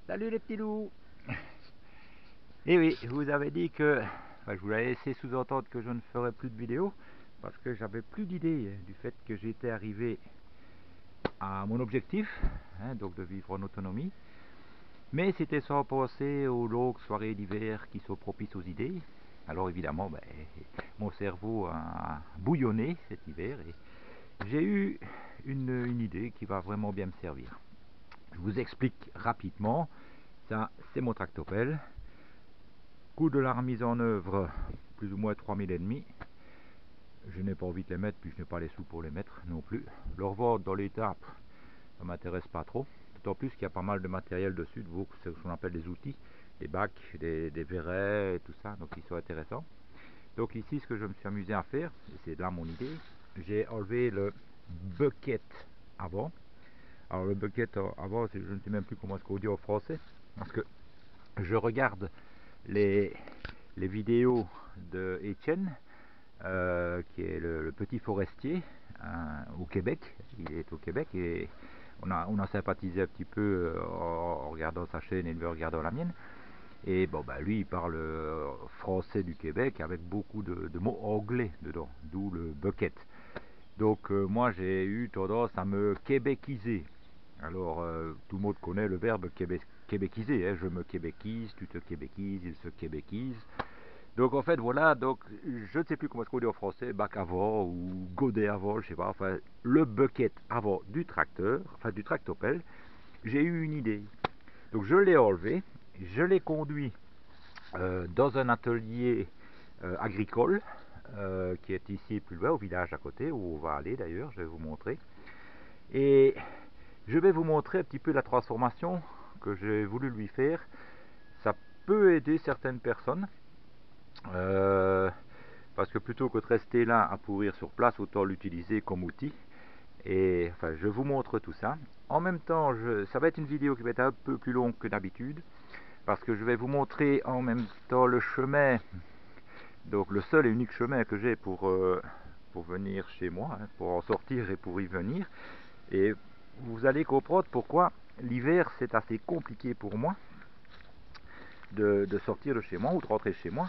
Salut les petits loups. Et oui, je vous avais dit que je vous l'avais laissé sous-entendre que je ne ferais plus de vidéos parce que j'avais plus d'idées du fait que j'étais arrivé à mon objectif, donc de vivre en autonomie. Mais c'était sans penser aux longues soirées d'hiver qui sont propices aux idées. Alors évidemment, mon cerveau a bouillonné cet hiver et j'ai eu une idée qui va vraiment bien me servir. Je vous explique rapidement. Ça, c'est mon tractopelle. Coût de la remise en œuvre, plus ou moins 3000 €. Je n'ai pas envie de les mettre, puis je n'ai pas les sous pour les mettre non plus. Leur vente dans l'étape, ça ne m'intéresse pas trop. D'autant plus qu'il y a pas mal de matériel dessus, ce qu'on appelle des outils, des bacs, des verrets et tout ça, donc ils sont intéressants. Donc ici, ce que je me suis amusé à faire, et c'est là mon idée, j'ai enlevé le bucket avant. Alors le bucket avant, je ne sais même plus comment est-ce qu'on dit en français, parce que je regarde les vidéos de Etienne, qui est le petit forestier au Québec. Il est au Québec et on a sympathisé un petit peu en regardant sa chaîne et en regardant la mienne. Et bon, lui il parle français du Québec avec beaucoup de mots anglais dedans, d'où le bucket. Donc moi j'ai eu tendance à me québéciser. Alors tout le monde connaît le verbe québéciser, je me québéquise, tu te québéquises, il se québéquise. Donc en fait voilà, donc je ne sais plus comment est-ce qu'on dit en français, bac avant ou godet avant, je sais pas, enfin le bucket avant du tracteur, enfin du tractopelle, j'ai eu une idée. Donc je l'ai enlevé, je l'ai conduit dans un atelier agricole qui est ici plus loin au village à côté, où on va aller d'ailleurs, je vais vous montrer. Et je vais vous montrer un petit peu la transformation que j'ai voulu lui faire. Ça peut aider certaines personnes. Parce que plutôt que de rester là à pourrir sur place, autant l'utiliser comme outil. Et enfin, je vous montre tout ça. En même temps, ça va être une vidéo qui va être un peu plus longue que d'habitude, parce que je vais vous montrer en même temps le chemin, donc le seul et unique chemin que j'ai pour venir chez moi, pour en sortir et pour y venir. Et vous allez comprendre pourquoi l'hiver c'est assez compliqué pour moi de sortir de chez moi ou de rentrer chez moi.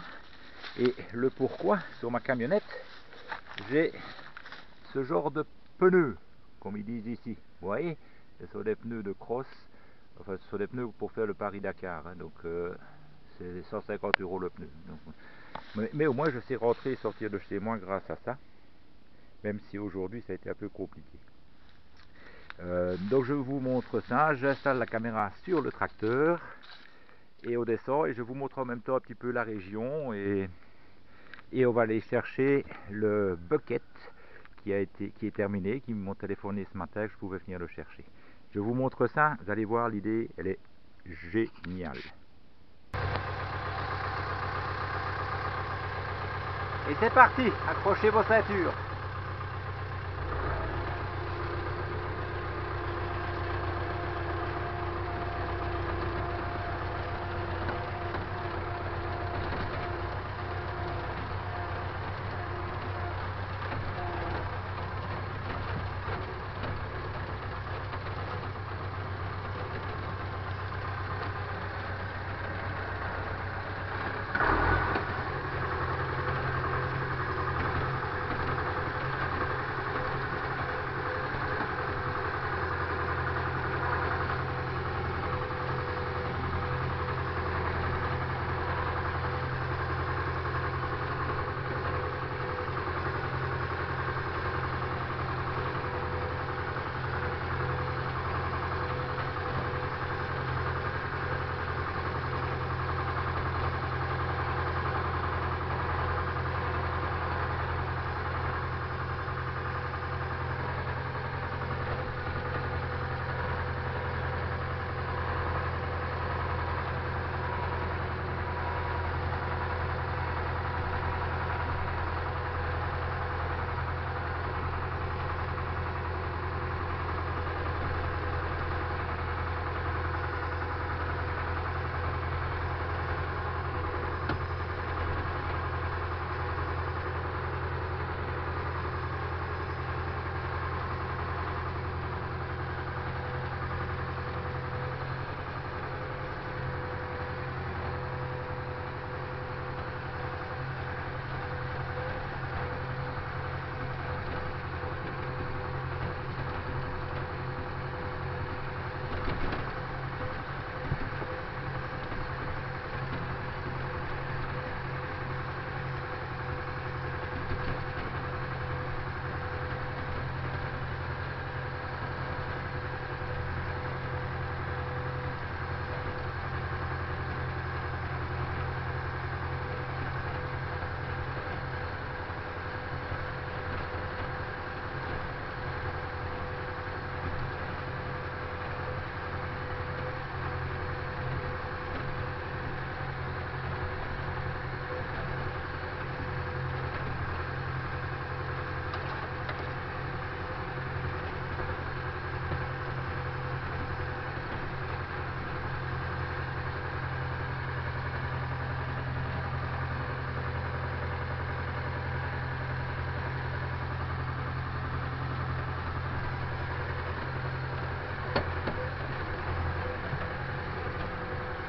Et le pourquoi, sur ma camionnette, j'ai ce genre de pneus, comme ils disent ici. Vous voyez, ce sont des pneus de cross, enfin ce sont des pneus pour faire le Paris-Dakar, donc c'est 150 € le pneu. Donc, mais au moins je sais rentrer et sortir de chez moi grâce à ça, même si aujourd'hui ça a été un peu compliqué. Donc je vous montre ça, j'installe la caméra sur le tracteur, et on descend, et je vous montre en même temps un petit peu la région, et on va aller chercher le bucket qui est terminé, qui m'ont téléphoné ce matin que je pouvais venir le chercher. Je vous montre ça, vous allez voir, l'idée elle est géniale. Et c'est parti, accrochez vos ceintures.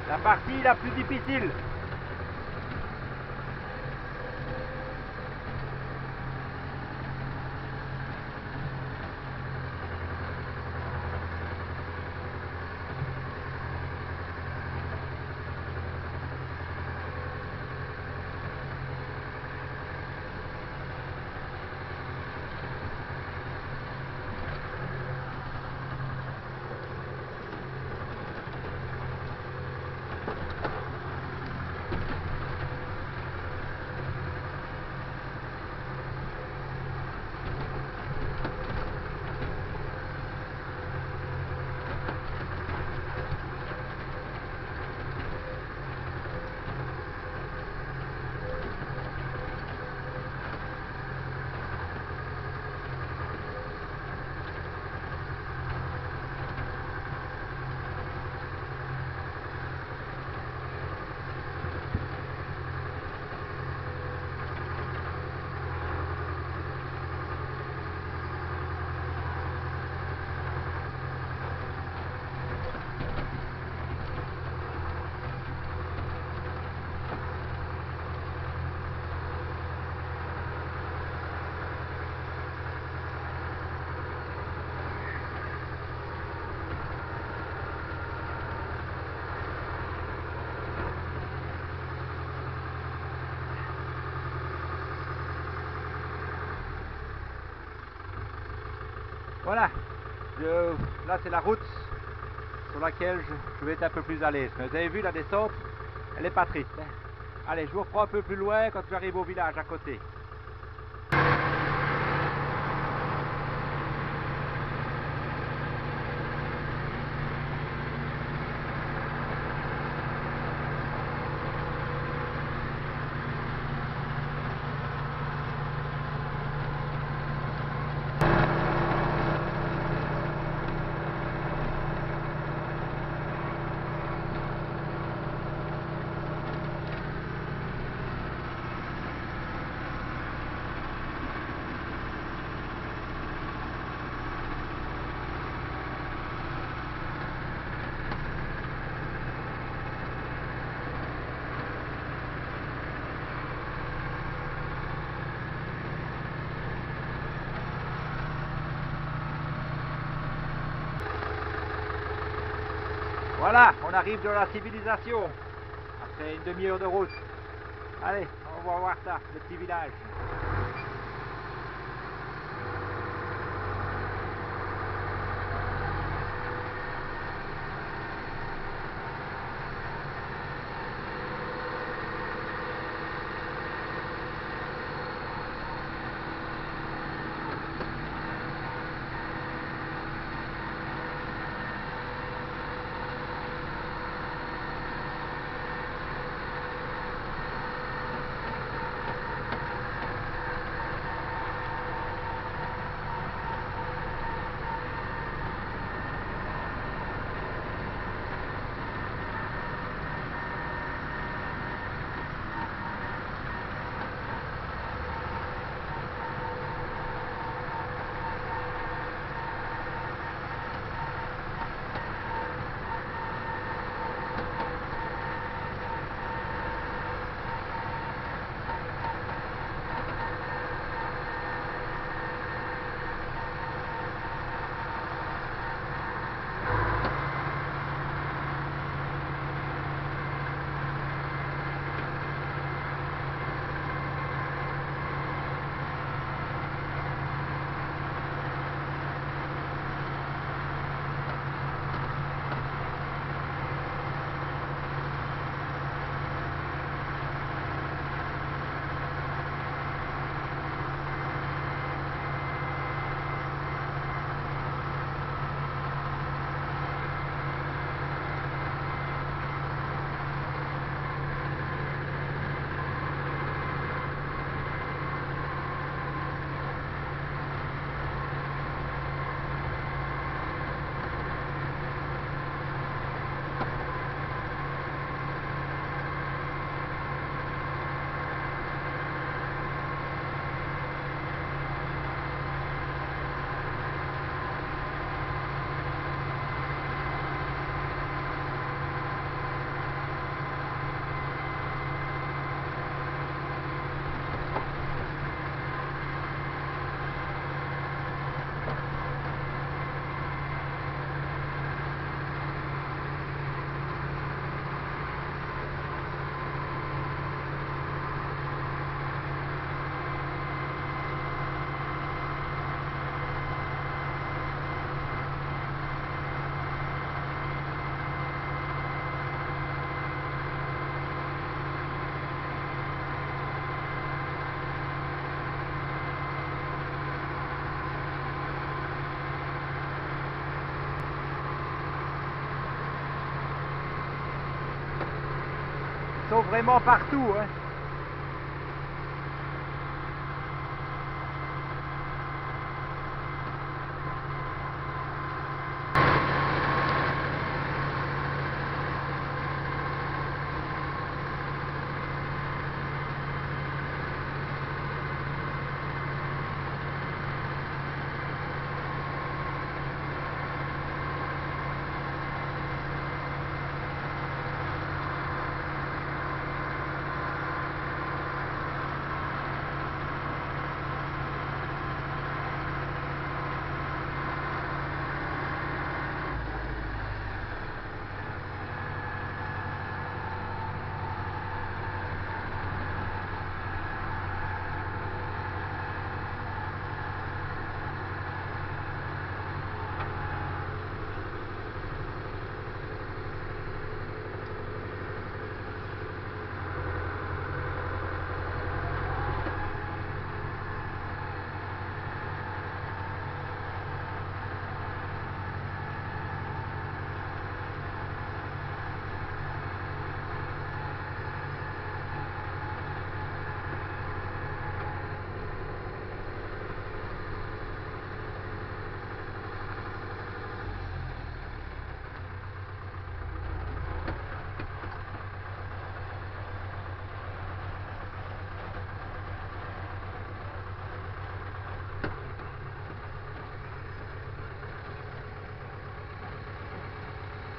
La partie la plus difficile. Voilà, là c'est la route sur laquelle je vais être un peu plus à l'aise. Mais vous avez vu la descente, elle n'est pas triste. Hein. Allez, je vous reprends un peu plus loin quand j'arrive au village à côté. Voilà, on arrive dans la civilisation, après une demi-heure de route. Allez, on va voir ça, le petit village. sont vraiment partout, hein.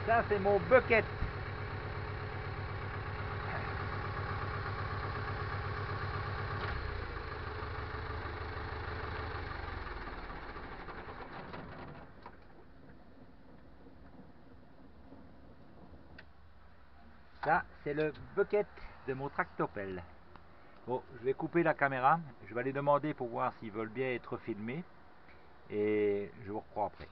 Ça, c'est mon bucket. Ça, c'est le bucket de mon tractopelle. Bon, je vais couper la caméra. Je vais aller demander pour voir s'ils veulent bien être filmés. Et je vous reprends après.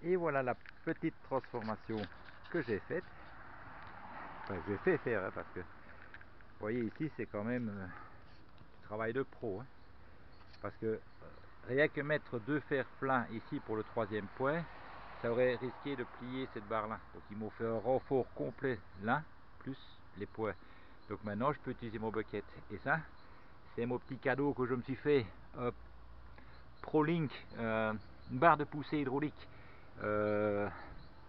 Et voilà la petite transformation que j'ai faite. Enfin, j'ai fait faire, hein, parce que vous voyez ici, c'est quand même du travail de pro. Hein, parce que rien que mettre deux fers pleins ici pour le troisième point, ça aurait risqué de plier cette barre là. Donc ils m'ont fait un renfort complet là, plus les points. Donc maintenant je peux utiliser mon bucket. Et ça, c'est mon petit cadeau que je me suis fait. ProLink, une barre de poussée hydraulique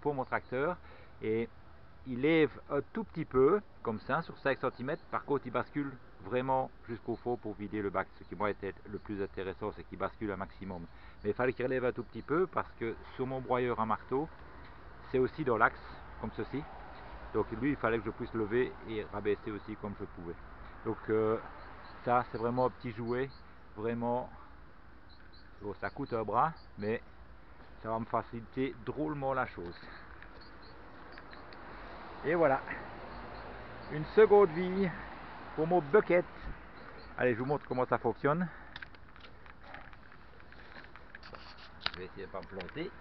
pour mon tracteur. Et il lève un tout petit peu, comme ça, sur 5 cm. Par contre, il bascule vraiment jusqu'au fond pour vider le bac. Ce qui moi était le plus intéressant, c'est qu'il bascule un maximum. Mais il fallait qu'il relève un tout petit peu parce que sur mon broyeur à marteau, c'est aussi dans l'axe, comme ceci. Donc lui, il fallait que je puisse lever et rabaisser aussi comme je pouvais. Donc ça, c'est vraiment un petit jouet. Vraiment, bon, ça coûte un bras, mais ça va me faciliter drôlement la chose. Et voilà, une seconde vie pour mon bucket. Allez, je vous montre comment ça fonctionne. Je vais essayer de ne pas me planter.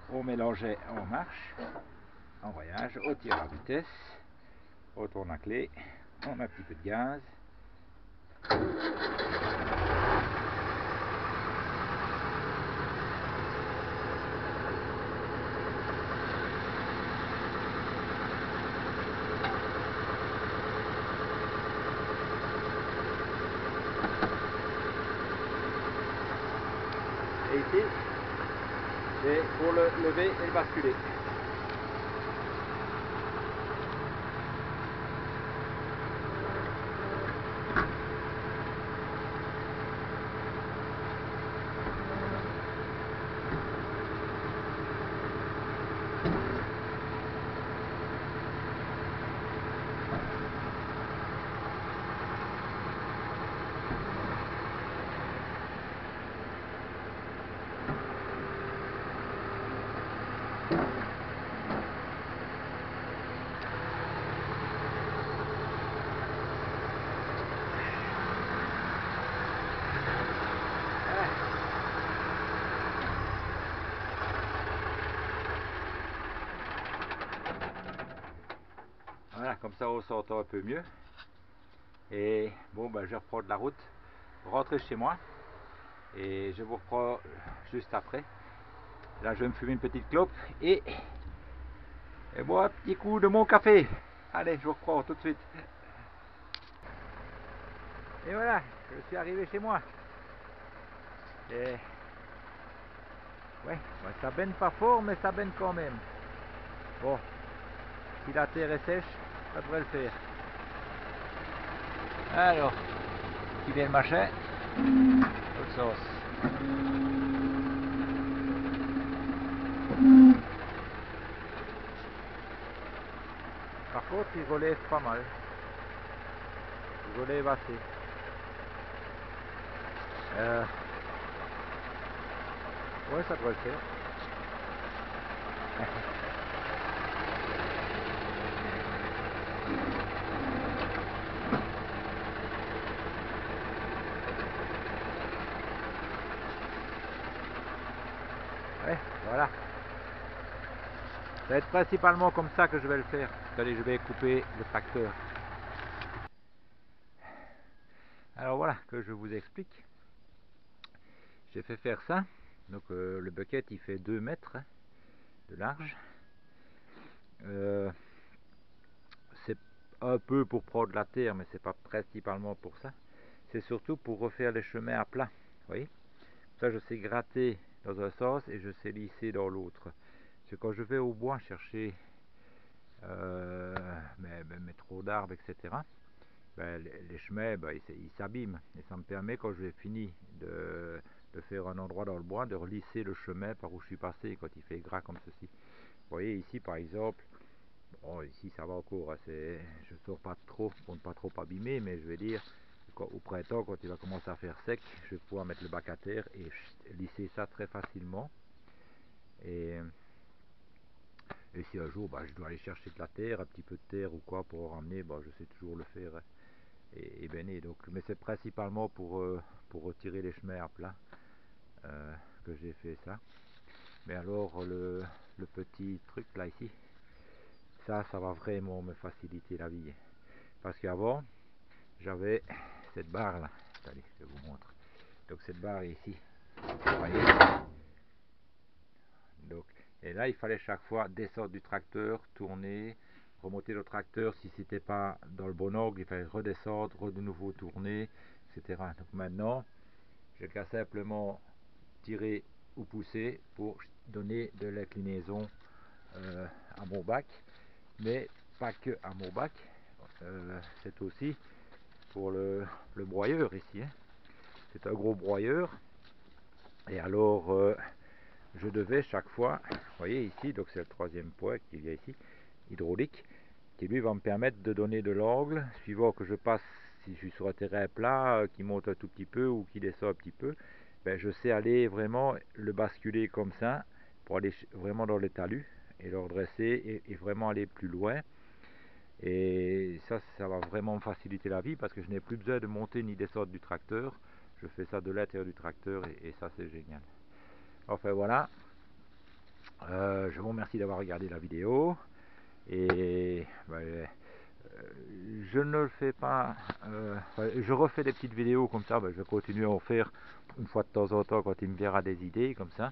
On mélangeait en marche, en voyage, on tire la vitesse, on tourne la clé, on met un petit peu de gaz. Et ici, c'est pour le lever et le basculer. Voilà, comme ça on s'entend un peu mieux. Et bon, ben, je reprends de la route, rentrer chez moi. Et je vous reprends juste après Là je vais me fumer une petite clope et boire un petit coup de mon café. Allez, je vous reprends tout de suite. Et voilà, je suis arrivé chez moi. Et ouais, ça baigne pas fort, mais ça baigne quand même. Bon, si la terre est sèche, ça devrait le faire. Alors, filer le machin, autre sauce. Par contre, il relève pas mal. Il relève assez. Ouais, ça devrait le faire. Ouais, voilà. Ça va être principalement comme ça que je vais le faire. Allez, je vais couper le tracteur. Alors voilà, que je vous explique. J'ai fait faire ça. Donc le bucket il fait 2 mètres de large. C'est un peu pour prendre la terre, mais c'est pas principalement pour ça. C'est surtout pour refaire les chemins à plat. Vous voyez, ça je sais gratter dans un sens et je sais lisser dans l'autre. Parce que quand je vais au bois chercher mais trop d'arbres, etc., ben, les chemins ils s'abîment. Et ça me permet, quand j'ai fini de faire un endroit dans le bois, de relisser le chemin par où je suis passé quand il fait gras comme ceci. Vous voyez ici par exemple, bon, ici ça va encore, hein, je ne sors pas trop pour ne pas trop abîmer, mais je vais dire, au printemps, quand il va commencer à faire sec, je vais pouvoir mettre le bac à terre et lisser ça très facilement. Et si un jour je dois aller chercher de la terre, un petit peu de terre ou quoi pour ramener, je sais toujours le faire et bénir. Donc, mais c'est principalement pour retirer les chemins à plat que j'ai fait ça. Mais alors le petit truc là ici, ça va vraiment me faciliter la vie. Parce qu'avant, j'avais cette barre là. Attendez, je vous montre. Donc cette barre ici, vous voyez. Donc, et là, il fallait chaque fois descendre du tracteur, tourner, remonter le tracteur. Si c'était pas dans le bon angle, il fallait redescendre, de nouveau tourner, etc. Donc maintenant, j'ai qu'à simplement tirer ou pousser pour donner de l'inclinaison à mon bac, mais pas que à mon bac, c'est aussi pour le broyeur ici, hein. C'est un gros broyeur et alors je devais chaque fois, vous voyez ici, donc c'est le troisième point qui vient ici, hydraulique, qui lui va me permettre de donner de l'angle suivant que je passe, si je suis sur un terrain plat qui monte un tout petit peu ou qui descend un petit peu, je sais aller vraiment le basculer comme ça pour aller vraiment dans les talus et le redresser et vraiment aller plus loin. Et ça va vraiment me faciliter la vie parce que je n'ai plus besoin de monter ni descendre du tracteur. Je fais ça de l'intérieur du tracteur et ça c'est génial. Enfin voilà, je vous remercie d'avoir regardé la vidéo et je ne le fais pas, je refais des petites vidéos comme ça, je vais continuer à en faire une fois de temps en temps quand il me viendra des idées comme ça.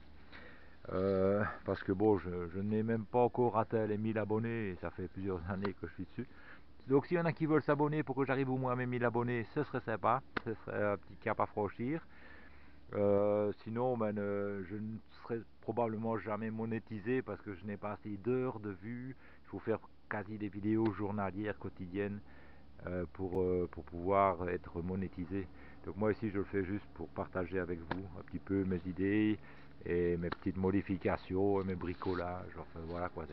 Parce que bon, je n'ai même pas encore atteint les 1000 abonnés et ça fait plusieurs années que je suis dessus. Donc s'il y en a qui veulent s'abonner pour que j'arrive au moins à mes 1000 abonnés, ce serait sympa, ce serait un petit cap à franchir. Sinon je ne serai probablement jamais monétisé parce que je n'ai pas assez d'heures de vues. Il faut faire quasi des vidéos journalières, quotidiennes pour pouvoir être monétisé. Donc moi ici je le fais juste pour partager avec vous un petit peu mes idées et mes petites modifications et mes bricolages, enfin voilà quoi.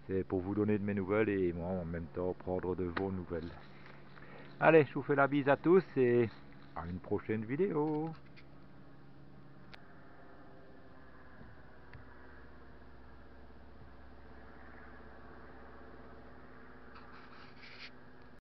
C'est pour vous donner de mes nouvelles et moi en même temps prendre de vos nouvelles. Allez, je vous fais la bise à tous et à une prochaine vidéo.